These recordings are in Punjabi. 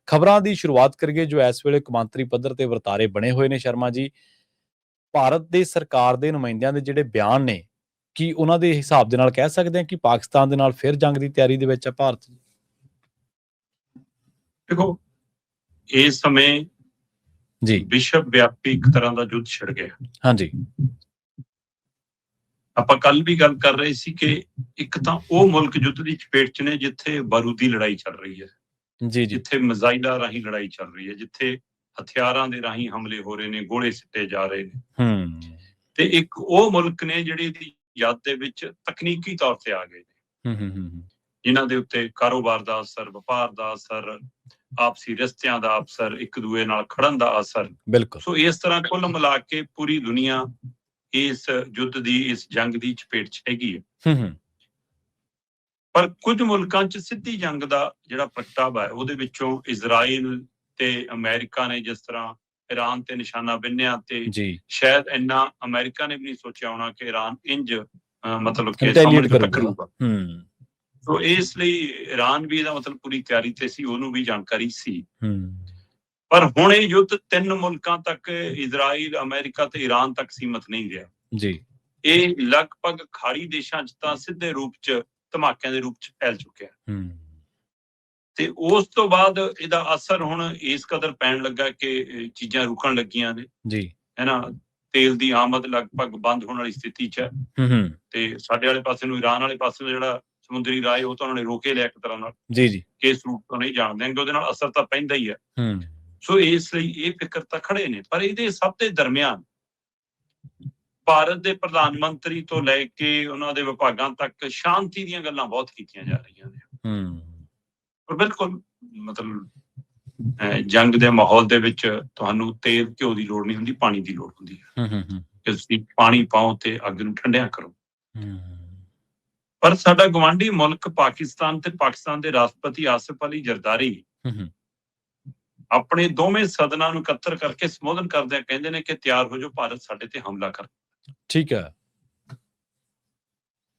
ਖਬਰਾਂ ਦੀ ਸ਼ੁਰੂਆਤ ਕਰੀਏ ਜੋ ਇਸ ਵੇਲੇ ਕੌਮਾਂਤਰੀ ਪੱਧਰ ਤੇ ਵਰਤਾਰੇ ਬਣੇ ਹੋਏ ਨੇ ਸ਼ਰਮਾ ਜੀ। ਭਾਰਤ ਦੇ ਸਰਕਾਰ ਦੇ ਨੁਮਾਇੰਦਿਆਂ ਦੇ ਜਿਹੜੇ ਬਿਆਨ ਨੇ, ਕੀ ਉਹਨਾਂ ਦੇ ਹਿਸਾਬ ਦੇ ਨਾਲ ਕਹਿ ਸਕਦੇ ਹਾਂ ਕਿ ਪਾਕਿਸਤਾਨ ਦੇ ਨਾਲ ਫਿਰ ਜੰਗ ਦੀ ਤਿਆਰੀ ਦੇ ਵਿੱਚ ਹੈ ਭਾਰਤ? ਦੇਖੋ, ਇਸ ਸਮੇਂ ਜੀ ਵਿਸ਼ਵ ਵਿਆਪੀ ਇੱਕ ਤਰ੍ਹਾਂ ਦਾ ਯੁੱਧ ਛਿੜ ਗਿਆ। ਹਾਂਜੀ ਆਪਾਂ ਕੱਲ ਵੀ ਗੱਲ ਕਰ ਰਹੇ ਸੀ ਕਿ ਇੱਕ ਤਾਂ ਉਹ ਮੁਲਕ ਯੁੱਧ ਦੀ ਚਪੇਟ 'ਚ ਨੇ ਜਿੱਥੇ ਬਾਰੂਦੀ ਲੜਾਈ ਚੱਲ ਰਹੀ ਹੈ, ਜੀ ਜੀ ਜਿੱਥੇ ਮਿਜ਼ਾਈਲਾਂ ਰਾਹੀਂ ਲੜਾਈ ਚੱਲ ਰਹੀ ਹੈ, ਜਿੱਥੇ ਹਥਿਆਰਾਂ ਦੇ ਰਾਹੀਂ ਹਮਲੇ ਹੋ ਰਹੇ ਨੇ, ਗੋਲੇ ਸਿੱਟੇ ਜਾ ਰਹੇ ਨੇ। ਤੇ ਇੱਕ ਉਹ ਮੁਲਕ ਨੇ ਜਿਹੜੇ ਦੀ ਯਾਦ ਦੇ ਵਿੱਚ ਤਕਨੀਕੀ ਤੌਰ ਤੇ ਆ ਗਏ ਨੇ, ਜਿਨ੍ਹਾਂ ਦੇ ਉੱਤੇ ਕਾਰੋਬਾਰ ਦਾ ਅਸਰ, ਵਪਾਰ ਦਾ ਅਸਰ, ਆਪਸੀ ਰਿਸ਼ਤਿਆਂ ਦਾ ਅਸਰ, ਇੱਕ ਦੂਏ ਨਾਲ ਖੜਨ ਦਾ ਅਸਰ। ਬਿਲਕੁਲ। ਸੋ ਇਸ ਤਰ੍ਹਾਂ ਕੁੱਲ ਮਿਲਾ ਕੇ ਪੂਰੀ ਦੁਨੀਆ ਇਸ ਯੁੱਧ ਦੀ, ਇਸ ਜੰਗ ਦੀ ਚਪੇਟ 'ਚ ਹੈਗੀ ਹੈ। ਪਰ ਕੁਝ ਮੁਲਕਾਂ 'ਚ ਸਿੱਧੀ ਜੰਗ ਦਾ ਜਿਹੜਾ ਪ੍ਰਗਟਾਵਾ ਹੈ, ਉਹਦੇ ਵਿੱਚੋਂ ਇਜ਼ਰਾਈਲ ਤੇ ਅਮਰੀਕਾ ਨੇ ਜਿਸ ਤਰ੍ਹਾਂ ਈਰਾਨ ਤੇ ਨਿਸ਼ਾਨਾ ਬਿੰਨਿਆ, ਤੇ ਸ਼ਾਇਦ ਇੰਨਾ ਅਮਰੀਕਾ ਨੇ ਵੀ ਨਹੀਂ ਸੋਚਿਆ ਹੋਣਾ ਕਿ ਈਰਾਨ ਇੰਜ ਮਤਲਬ ਕਿ ਸਾਹਮਣੇ ਟੱਕਰੂਗਾ। ਸੋ ਇਸ ਲਈ ਈਰਾਨ ਵੀ ਇਹਦਾ ਮਤਲਬ ਪੂਰੀ ਤਿਆਰੀ ਤੇ ਸੀ, ਉਹਨੂੰ ਵੀ ਜਾਣਕਾਰੀ ਸੀ। ਪਰ ਹੁਣ ਇਹ ਯੁੱਧ 3 ਮੁਲਕਾਂ ਤੱਕ, ਇਜ਼ਰਾਈਲ, ਅਮਰੀਕਾ ਤੇ ਈਰਾਨ ਤੱਕ ਸੀਮਤ ਨਹੀਂ ਰਿਹਾ ਜੀ। ਇਹ ਲਗਭਗ ਖਾੜੀ ਦੇਸ਼ਾਂ 'ਚ ਤਾਂ ਸਿੱਧੇ ਰੂਪ 'ਚ ਧਮਾਕਿਆਂ ਦੇ ਰੂਪ 'ਚ ਫੈਲ ਚੁੱਕਿਆ। ਤੇ ਉਸ ਤੋਂ ਬਾਅਦ ਇਹਦਾ ਅਸਰ ਹੁਣ ਇਸ ਕਦਰ ਪੈਣ ਲੱਗਾ ਕਿ ਚੀਜ਼ਾਂ ਰੁਕਣ ਲੱਗੀਆਂ ਨੇ ਜੀ, ਹੈ ਨਾ। ਤੇਲ ਦੀ ਆਮਦ ਲਗਭਗ ਬੰਦ ਹੋਣ ਵਾਲੀ ਸਥਿਤੀ 'ਚ ਹੈ, ਤੇ ਸਾਡੇ ਵਾਲੇ ਪਾਸੇ ਨੂੰ, ਈਰਾਨ ਵਾਲੇ ਪਾਸੇ ਨੂੰ ਜਿਹੜਾ ਸਮੁੰਦਰੀ ਰਾਹ ਉਹ ਤਾਂ ਉਹਨਾਂ ਨੇ ਰੋਕੇ ਲਿਆ ਇੱਕ ਤਰ੍ਹਾਂ ਨਾਲ, ਕਿ ਇਸ ਰੂਟ ਤੋਂ ਨਹੀਂ ਜਾਣ ਦੇਣਗੇ, ਉਹਦੇ ਨਾਲ ਅਸਰ ਤਾਂ ਪੈਂਦਾ ਹੀ ਹੈ। ਸੋ ਇਸ ਲਈ ਇਹ ਫਿਕਰ ਤਾਂ ਖੜੇ ਨੇ, ਪਰ ਇਹਦੇ ਸਭ ਦੇ ਦਰਮਿਆਨ ਭਾਰਤ ਦੇ ਪ੍ਰਧਾਨ ਮੰਤਰੀ ਤੋਂ ਲੈ ਕੇ ਉਹਨਾਂ ਦੇ ਵਿਭਾਗਾਂ ਤੱਕ ਸ਼ਾਂਤੀ ਦੀਆਂ ਗੱਲਾਂ ਬਹੁਤ ਕੀਤੀਆਂ ਜਾ ਰਹੀਆਂ ਨੇ। ਪਰ ਬਿਲਕੁਲ ਮਤਲਬ ਜੰਗ ਦੇ ਮਾਹੌਲ ਦੇ ਵਿੱਚ ਤੁਹਾਨੂੰ ਤੇਲ ਘਿਓ ਦੀ ਲੋੜ ਨਹੀਂ ਹੁੰਦੀ, ਪਾਣੀ ਦੀ ਲੋੜ ਹੁੰਦੀ ਹੈ ਕਿ ਤੁਸੀਂ ਪਾਣੀ ਪਾਓ ਤੇ ਅੱਗ ਨੂੰ ਠੰਡਿਆ ਕਰੋ। ਪਰ ਸਾਡਾ ਗਵਾਂਢੀ ਮੁਲਕ ਪਾਕਿਸਤਾਨ ਤੇ ਪਾਕਿਸਤਾਨ ਦੇ ਰਾਸ਼ਟਰਪਤੀ ਆਸਿਫ ਅਲੀ ਜ਼ਰਦਾਰੀ ਆਪਣੇ ਦੋਵੇਂ ਸਦਨਾਂ ਨੂੰ ਇਕੱਤਰ ਕਰਕੇ ਸੰਬੋਧਨ ਕਰਦੇ ਕਹਿੰਦੇ ਨੇ ਕਿ ਤਿਆਰ ਹੋ ਜਾਓ, ਭਾਰਤ ਸਾਡੇ ਤੇ ਹਮਲਾ ਕਰ। ਠੀਕ ਹੈ।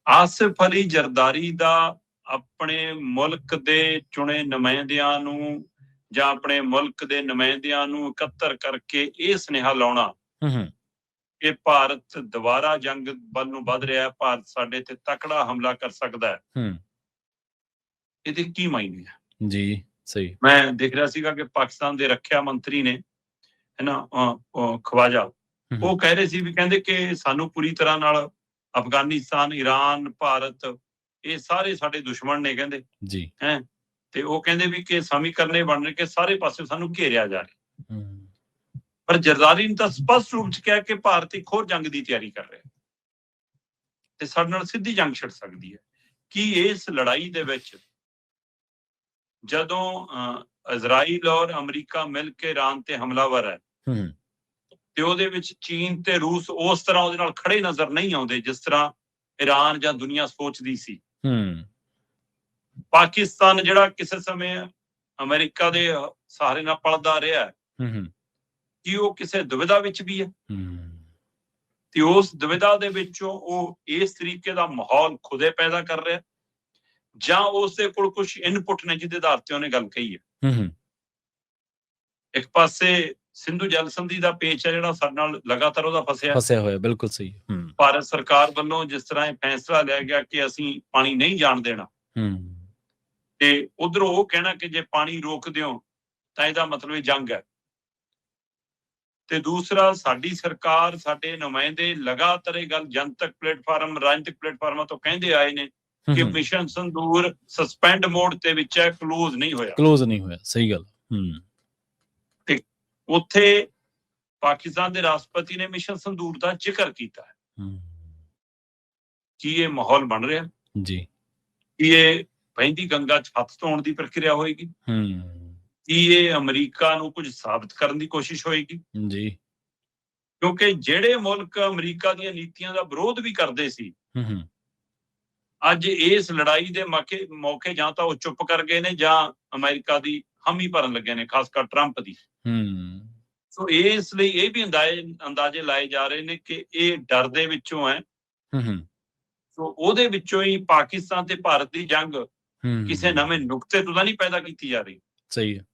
ਆਸਿਫ ਅਲੀ ਜ਼ਰਦਾਰੀ ਦਾ ਆਪਣੇ ਮੁਲਕ ਦੇ ਚੁਣੇ ਨੁਮਾਇੰਦਿਆਂ ਨੂੰ ਜਾਂ ਆਪਣੇ ਮੁਲਕ ਦੇ ਨੁਮਾਇੰਦਿਆਂ ਨੂੰ ਇਕੱਤਰ ਕਰਕੇ ਇਹ ਸੁਨੇਹਾ ਲਾਉਣਾ ਕਿ ਭਾਰਤ ਦੁਬਾਰਾ ਜੰਗ ਵੱਲ ਨੂੰ ਵੱਧ ਰਿਹਾ, ਭਾਰਤ ਸਾਡੇ ਤੇ ਤਕੜਾ ਹਮਲਾ ਕਰ ਸਕਦਾ ਹੈ, ਇਹਦੇ ਕੀ ਮਾਇਨੇ ਹੈ? ਜੀ ਸਹੀ। ਮੈਂ ਦੇਖ ਰਿਹਾ ਸੀਗਾ ਕਿ ਪਾਕਿਸਤਾਨ ਦੇ ਰੱਖਿਆ ਮੰਤਰੀ ਨੇ, ਹੈ ਨਾ, ਖਵਾਜਾ, ਉਹ ਕਹਿ ਰਹੇ ਸੀ ਵੀ ਕਹਿੰਦੇ ਕਿ ਸਾਨੂੰ ਪੂਰੀ ਤਰ੍ਹਾਂ ਨਾਲ ਅਫਗਾਨਿਸਤਾਨ, ਈਰਾਨ, ਭਾਰਤ ਇਹ ਸਾਰੇ ਸਾਡੇ ਦੁਸ਼ਮਣ ਨੇ ਕਹਿੰਦੇ ਜੀ ਹੈ। ਤੇ ਉਹ ਕਹਿੰਦੇ ਵੀ ਕਿ ਸਮੀਕਰਨ ਬਣ ਰਹੇ ਕਿ ਸਾਰੇ ਪਾਸੇ ਸਾਨੂੰ ਘੇਰਿਆ ਜਾ ਰਿਹਾ। ਪਰ ਜ਼ਰਦਾਰੀ ਨੇ ਤਾਂ ਸਪਸ਼ਟ ਰੂਪ 'ਚ ਕਿਹਾ ਕਿ ਭਾਰਤ ਇੱਕ ਹੋਰ ਜੰਗ ਦੀ ਤਿਆਰੀ ਕਰ ਰਿਹਾ ਤੇ ਸਾਡੇ ਨਾਲ ਸਿੱਧੀ ਜੰਗ ਛਿੜ ਸਕਦੀ ਹੈ। ਕੀ ਇਸ ਲੜਾਈ ਦੇ ਵਿੱਚ ਜਦੋਂ ਇਜ਼ਰਾਈਲ ਔਰ ਅਮਰੀਕਾ ਮਿਲ ਕੇ ਈਰਾਨ ਤੇ ਹਮਲਾਵਰ ਹੈ ਤੇ ਉਹਦੇ ਵਿੱਚ ਚੀਨ ਤੇ ਰੂਸ ਉਸ ਤਰ੍ਹਾਂ ਉਹਦੇ ਨਾਲ ਖੜੇ ਨਜ਼ਰ ਨਹੀਂ ਆਉਂਦੇ ਜਿਸ ਤਰ੍ਹਾਂ ਈਰਾਨ ਜਾਂ ਦੁਨੀਆ ਸੋਚਦੀ ਸੀ। ਪਾਕਿਸਤਾਨ ਜਿਹੜਾ ਕਿਸੇ ਸਮੇਂ ਅਮਰੀਕਾ ਦੇ ਸਹਾਰੇ ਨਾਲ ਪਲਦਾ ਰਿਹਾ, ਕੀ ਉਹ ਕਿਸੇ ਦੁਵਿਧਾ ਵਿੱਚ ਵੀ ਹੈ? ਤੇ ਉਸ ਦੁਵਿਧਾ ਦੇ ਵਿੱਚੋਂ ਉਹ ਇਸ ਤਰੀਕੇ ਦਾ ਮਾਹੌਲ ਖੁਦੇ ਪੈਦਾ ਕਰ ਰਿਹਾ, ਜਾਂ ਉਸਦੇ ਕੋਲ ਕੁਝ ਇਨਪੁਟ ਨੇ ਜਿਹਦੇ ਆਧਾਰ ਤੇ ਉਹਨੇ ਗੱਲ ਕਹੀ ਹੈ। ਇੱਕ ਪਾਸੇ ਸਿੰਧੂ ਜਲ ਸੰਧੀ ਦਾ ਪੇਚ ਹੈ ਜਿਹੜਾ ਸਾਡੇ ਨਾਲ ਲਗਾਤਾਰ ਉਹਦਾ ਫਸਿਆ ਹੋਇਆ। ਬਿਲਕੁਲ ਸਹੀ। ਭਾਰਤ ਸਰਕਾਰ ਵੱਲੋਂ ਜਿਸ ਤਰ੍ਹਾਂ ਇਹ ਫੈਸਲਾ ਲਿਆ ਗਿਆ ਕਿ ਅਸੀਂ ਪਾਣੀ ਨਹੀਂ ਜਾਣ ਦੇਣਾ, ਤੇ ਉਧਰੋਂ ਉਹ ਕਹਿਣਾ ਕਿ ਜੇ ਪਾਣੀ ਰੋਕ ਦਿਓ ਤਾਂ ਇਹਦਾ ਮਤਲਬ ਇਹ ਜੰਗ ਹੈ। ਤੇ ਦੂਸਰਾ, ਸਾਡੀ ਸਰਕਾਰ, ਸਾਡੇ ਨੁਮਾਇੰਦੇ ਲਗਾਤਾਰ ਇਹ ਗੱਲ ਜਨਤਕ ਪਲੇਟਫਾਰਮ, ਰਾਜਨੀਤਿਕ ਪਲੇਟਫਾਰਮਾਂ ਤੋਂ ਕਹਿੰਦੇ ਆਏ ਨੇ ਕਿ ਮਿਸ਼ਨ ਸੰਦੂਰ ਸਸਪੈਂਡ ਮੋਡ ਤੇ ਵਿੱਚ ਹੈ, ਕਲੋਜ਼ ਨਹੀਂ ਹੋਇਆ। ਸਹੀ ਗੱਲ। ਤੇ ਉੱਥੇ ਪਾਕਿਸਤਾਨ ਦੇ ਰਾਸ਼ਟਰਪਤੀ ਨੇ ਮਿਸ਼ਨ ਸੰਦੂਰ ਦਾ ਜ਼ਿਕਰ ਕੀਤਾ ਹੈ। ਕੀ ਇਹ ਮਾਹੌਲ ਬਣ ਰਿਹਾ ਜੀ? ਕੀ ਇਹ ਵਹਿੰਦੀ ਗੰਗਾ 'ਚ ਹੱਥ ਧੋਣ ਦੀ ਪ੍ਰਕਿਰਿਆ ਹੋਏਗੀ? ਕੀ ਇਹ ਅਮਰੀਕਾ ਨੂੰ ਕੁਝ ਸਾਬਤ ਕਰਨ ਦੀ ਕੋਸ਼ਿਸ਼ ਹੋਏਗੀ? ਜੀ, ਕਿਉਂਕਿ ਜਿਹੜੇ ਮੁਲਕ ਅਮਰੀਕਾ ਦੀਆਂ ਨੀਤੀਆਂ ਦਾ ਵਿਰੋਧ ਵੀ ਕਰਦੇ ਸੀ, ਅੱਜ ਇਸ ਲੜਾਈ ਦੇ ਮੌਕੇ ਜਾਂ ਤਾਂ ਉਹ ਚੁੱਪ ਕਰ ਗਏ ਨੇ ਜਾਂ ਅਮਰੀਕਾ ਦੀ ਹਾਮੀ ਭਰਨ ਲੱਗੇ ਨੇ, ਖਾਸ ਕਰ ਟਰੰਪ ਦੀ। ਸੋ ਇਸ ਲਈ ਇਹ ਵੀ ਅੰਦਾਜ਼ੇ ਲਾਏ ਜਾ ਰਹੇ ਨੇ ਕਿ ਇਹ ਡਰ ਦੇ ਵਿੱਚੋਂ ਹੈ। ਸੋ ਉਹਦੇ ਵਿੱਚੋਂ ਹੀ ਪਾਕਿਸਤਾਨ ਤੇ ਭਾਰਤ ਦੀ ਜੰਗ ਕਿਸੇ ਨਵੇਂ ਨੁਕਤੇ ਤੋਂ ਤਾਂ ਨਹੀਂ ਪੈਦਾ ਕੀਤੀ ਜਾ ਰਹੀ। ਸਹੀ ਹੈ।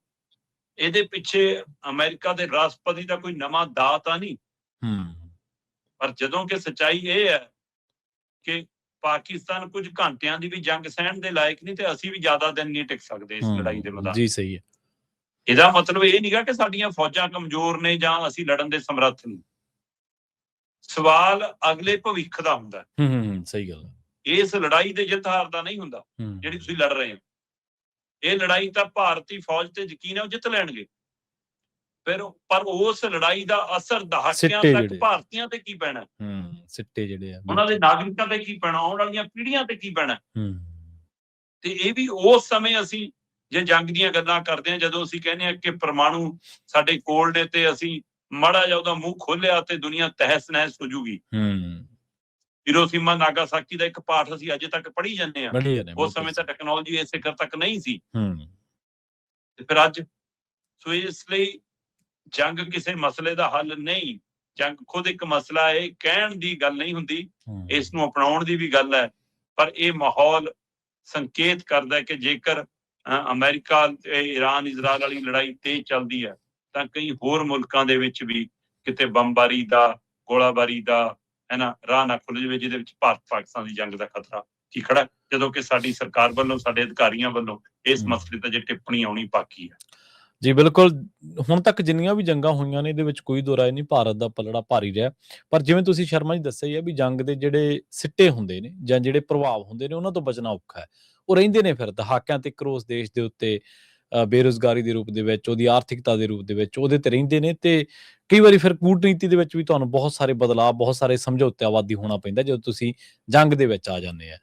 ਇਹਦੇ ਪਿੱਛੇ ਅਮਰੀਕਾ ਦੇ ਰਾਸ਼ਟਰਪਤੀ ਦਾ ਕੋਈ ਨਵਾਂ ਦਾਅ ਤਾਂ ਨਹੀਂ, ਪਰ ਜਦੋਂ ਕਿ ਸੱਚਾਈ ਇਹ ਹੈ ਕਿ ਪਾਕਿਸਤਾਨ ਕੁਝ ਘੰਟਿਆਂ ਦੀ ਵੀ ਜੰਗ ਸਹਿਣ ਦੇ ਲਾਇਕ ਨਹੀਂ, ਤੇ ਅਸੀਂ ਵੀ ਜ਼ਿਆਦਾ ਦਿਨ ਨਹੀਂ ਟਿਕ ਸਕਦੇ ਇਸ ਲੜਾਈ ਦੇ ਮੈਦਾਨ। ਜੀ ਸਹੀ ਹੈ। ਇਹਦਾ ਮਤਲਬ ਇਹ ਨਹੀਂਗਾ ਕਿ ਸਾਡੀਆਂ ਫੌਜਾਂ ਕਮਜ਼ੋਰ ਨੇ ਜਾਂ ਅਸੀਂ ਲੜਨ ਦੇ ਸਮਰੱਥ ਨਹੀਂ। ਸਵਾਲ ਅਗਲੇ ਭਵਿੱਖ ਦਾ ਹੁੰਦਾ। ਸਹੀ ਗੱਲ ਹੈ। ਇਸ ਲੜਾਈ ਦੇ ਜਿੱਤ ਹਾਰ ਦਾ ਨਹੀਂ ਹੁੰਦਾ ਜਿਹੜੀ ਤੁਸੀਂ ਲੜ ਰਹੇ ਹੋ। ਇਹ ਲੜਾਈ ਤਾਂ ਭਾਰਤੀ ਫੌਜ ਤੇ ਯਕੀਨ ਹੈ ਉਹ ਜਿੱਤ ਲੈਣਗੇ, ਪਰ ਉਸ ਲੜਾਈ ਦਾ ਅਸਰ ਦਹਾਕਿਆਂ ਤੱਕ ਭਾਰਤੀਆਂ ਤੇ ਕੀ ਪੈਣਾ, ਸਿੱਟੇ ਜਿਹੜੇ ਆ ਉਹਨਾਂ ਦੇ ਨਾਗਰਿਕਾਂ ਤੇ ਕੀ ਪੈਣਾ, ਆਉਣ ਵਾਲੀਆਂ ਪੀੜ੍ਹੀਆਂ ਤੇ ਕੀ ਪੈਣਾ। ਤੇ ਇਹ ਵੀ ਉਸ ਸਮੇਂ ਅਸੀਂ ਜੇ ਜੰਗ ਦੀਆਂ ਗੱਲਾਂ ਕਰਦੇ ਹਾਂ, ਜਦੋਂ ਅਸੀਂ ਕਹਿੰਦੇ ਹਾਂ ਕਿ ਪਰਮਾਣੂ ਸਾਡੇ ਕੋਲ ਨੇ ਤੇ ਅਸੀਂ ਮਾੜਾ ਜਿਹਾ ਉਹਦਾ ਮੂੰਹ ਖੋਲਿਆ ਤੇ ਦੁਨੀਆ ਤਹਿਸ ਨਹਿਸ ਹੋ ਜੂਗੀ। ਹੀਰੋਸ਼ੀਮਾ ਨਾਗਾਸਾਕੀ ਦਾ ਇੱਕ ਪਾਠ ਅਸੀਂ ਅਜੇ ਤੱਕ ਪੜ੍ਹੀ ਜਾਂਦੇ ਹਾਂ। ਉਸ ਸਮੇਂ ਤਾਂ ਟੈਕਨੋਲੋਜੀ ਇਸ ਸਿਖਰ ਤੱਕ ਨਹੀਂ ਸੀ। ਤੇ ਫਿਰ ਅੱਜ ਸੋ ਇਸ ਲਈ ਜੰਗ ਕਿਸੇ ਮਸਲੇ ਦਾ ਹੱਲ ਨਹੀਂ, ਜੰਗ ਖੁਦ ਇੱਕ ਮਸਲਾ ਹੈ। ਕਹਿਣ ਦੀ ਗੱਲ ਨਹੀਂ ਹੁੰਦੀ, ਇਸ ਨੂੰ ਅਪਣਾਉਣ ਦੀ ਵੀ ਗੱਲ ਹੈ। ਪਰ ਇਹ ਮਾਹੌਲ ਸੰਕੇਤ ਕਰਦਾ ਹੈ ਕਿ ਜੇਕਰ ਅਮਰੀਕਾ ਇਰਾਨ ਇਜ਼ਰਾਈਲ ਵਾਲੀ ਲੜਾਈ ਤੇਜ਼ ਚੱਲਦੀ ਹੈ ਤਾਂ ਕਈ ਹੋਰ ਮੁਲਕਾਂ ਦੇ ਵਿੱਚ ਵੀ ਕਿਤੇ ਬੰਬਾਰੀ ਦਾ, ਗੋਲਾਬਾਰੀ ਦਾ ਰਾਹ ਨਾ ਖੁੱਲ ਜਾਵੇ, ਜਿਹਦੇ ਵਿੱਚ ਭਾਰਤ ਪਾਕਿਸਤਾਨ ਦੀ ਜੰਗ ਦਾ ਖਤਰਾ ਕੀ ਖੜਾ, ਜਦੋਂ ਕਿ ਸਾਡੀ ਸਰਕਾਰ ਵੱਲੋਂ, ਸਾਡੇ ਅਧਿਕਾਰੀਆਂ ਵੱਲੋਂ ਇਸ ਮਸਲੇ ਤੇ ਜੇ ਟਿੱਪਣੀ ਆਉਣੀ ਬਾਕੀ ਹੈ। ਜੀ ਬਿਲਕੁਲ। ਹੁਣ ਤੱਕ ਜਿੰਨੀਆਂ ਵੀ ਜੰਗਾਂ ਹੋਈਆਂ ਨੇ ਇਹਦੇ ਵਿੱਚ ਕੋਈ ਦੋ ਰਾਏ ਨਹੀਂ, ਭਾਰਤ ਦਾ ਪਲੜਾ ਭਾਰੀ ਰਿਹਾ। ਪਰ ਜਿਵੇਂ ਤੁਸੀਂ ਸ਼ਰਮਾ ਜੀ ਦੱਸਿਆ ਹੀ ਹੈ ਵੀ ਜੰਗ ਦੇ ਜਿਹੜੇ ਸਿੱਟੇ ਹੁੰਦੇ ਨੇ ਜਾਂ ਜਿਹੜੇ ਪ੍ਰਭਾਵ ਹੁੰਦੇ ਨੇ ਉਹਨਾਂ ਤੋਂ ਬਚਣਾ ਔਖਾ ਹੈ। ਉਹ ਰਹਿੰਦੇ ਨੇ ਫਿਰ ਦਹਾਕਿਆਂ ਤੱਕ ਉਸ ਦੇਸ਼ ਦੇ ਉੱਤੇ, ਬੇਰੁਜ਼ਗਾਰੀ ਦੇ ਰੂਪ ਦੇ ਵਿੱਚ, ਉਹਦੀ ਆਰਥਿਕਤਾ ਦੇ ਰੂਪ ਦੇ ਵਿੱਚ ਉਹਦੇ ਤੇ ਰਹਿੰਦੇ ਨੇ। ਤੇ ਕਈ ਵਾਰੀ ਫਿਰ ਕੂਟਨੀਤੀ ਦੇ ਵਿੱਚ ਵੀ ਤੁਹਾਨੂੰ ਬਹੁਤ ਸਾਰੇ ਬਦਲਾਅ, ਬਹੁਤ ਸਾਰੇ ਸਮਝੌਤਿਆਵਾਦੀ ਹੋਣਾ ਪੈਂਦਾ ਜਦੋਂ ਤੁਸੀਂ ਜੰਗ ਦੇ ਵਿੱਚ ਆ ਜਾਂਦੇ ਆ।